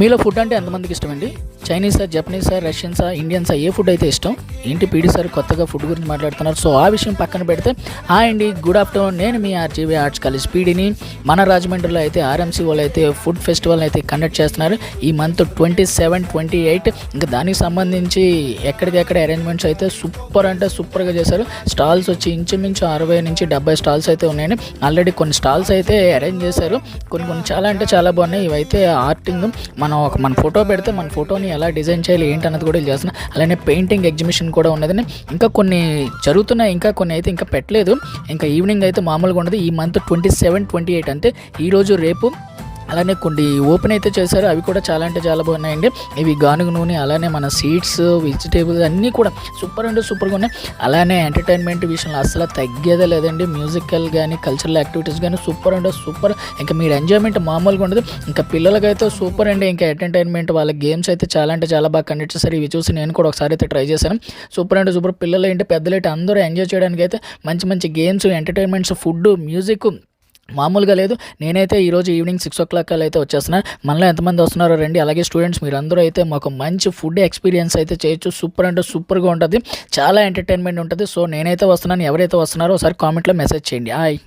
మీలో ఫుడ్ అంటే ఎంతమందికి ఇష్టమండి? చైనీసా, జపనీసా, రష్యన్సా, ఇండియన్సా ఏ ఫుడ్ అయితే ఇష్టం? ఏంటి పీడీ సార్ కొత్తగా ఫుడ్ గురించి మాట్లాడుతున్నారు. సో ఆ విషయం పక్కన పెడితే హాయ్ అండి, గుడ్ ఆఫ్టర్నూన్. నేను మీ ఆర్జీవీ ఆర్ట్స్ కాలేజ్ పీడీని. మన రాజమండ్రిలో అయితే ఆర్ఎంసీ వాళ్ళు అయితే ఫుడ్ ఫెస్టివల్ అయితే కండక్ట్ చేస్తున్నారు ఈ మంత్ 27, 28. ఇంకా దానికి సంబంధించి ఎక్కడికెక్కడ అరేంజ్మెంట్స్ అయితే సూపర్ అంటే సూపర్గా చేశారు. స్టాల్స్ వచ్చి ఇంచుమించు 60 నుంచి 70 స్టాల్స్ అయితే ఉన్నాయండి. ఆల్రెడీ కొన్ని స్టాల్స్ అయితే అరేంజ్ చేశారు. కొన్ని చాలా అంటే చాలా బాగున్నాయి. ఇవైతే ఆర్టింగ్ మన ఫోటో పెడితే మన ఫోటోని ఎలా డిజైన్ చేయాలి ఏంటి అన్నది కూడా చేస్తున్నాం. అలానే పెయింటింగ్ ఎగ్జిబిషన్ కూడా ఉన్నదని ఇంకా కొన్ని జరుగుతున్నాయి. ఇంకా కొన్ని అయితే ఇంకా పెట్టలేదు. ఇంకా ఈవినింగ్ అయితే మామూలుగా ఉండదు. ఈ మంత్ 27, 28 అంటే ఈరోజు రేపు అలానే కొన్ని ఓపెన్ అయితే చేశారు. అవి కూడా చాలా అంటే చాలా బాగున్నాయండి. ఇవి గానుగ నూనె, అలానే మన సీడ్స్, వెజిటేబుల్స్ అన్నీ కూడా సూపర్ అంటే సూపర్గా ఉన్నాయి. అలానే ఎంటర్టైన్మెంట్ విషయంలో అసలు తగ్గేదే లేదండి. మ్యూజికల్ కానీ కల్చరల్ యాక్టివిటీస్ కానీ సూపర్ అంటే సూపర్. ఇంకా మీరు ఎంజాయ్మెంట్ మామూలుగా ఉండదు. ఇంకా పిల్లలకైతే సూపర్ అండి. ఇంకా ఎంటర్టైన్మెంట్ వాళ్ళ గేమ్స్ అయితే చాలా అంటే చాలా బాగా కండక్ట్ చేశారు. ఇవి చూసి నేను కూడా ఒకసారి అయితే ట్రై చేశాను. సూపర్ అంటే సూపర్. పిల్లలు ఏంటి పెద్దలు ఏంటి అందరూ ఎంజాయ్ చేయడానికి అయితే మంచి మంచి గేమ్స్, ఎంటర్టైన్మెంట్స్, ఫుడ్, మ్యూజిక్ మామూలుగా లేదు. నేనైతే ఈరోజు ఈవినింగ్ 6 o'clock అయితే వచ్చేస్తున్నాను. మనలో ఎంతమంది వస్తున్నారో రండి. అలాగే స్టూడెంట్స్ మీరు అందరూ అయితే మాకు మంచి ఫుడ్ ఎక్స్పీరియన్స్ అయితే చేయొచ్చు. సూపర్ అంటే సూపర్గా ఉంటుంది. చాలా ఎంటర్టైన్మెంట్ ఉంటుంది. సో నేనైతే వస్తున్నాను. ఎవరైతే వస్తున్నారో ఒకసారి కామెంట్లో మెసేజ్ చేయండి. హాయ్.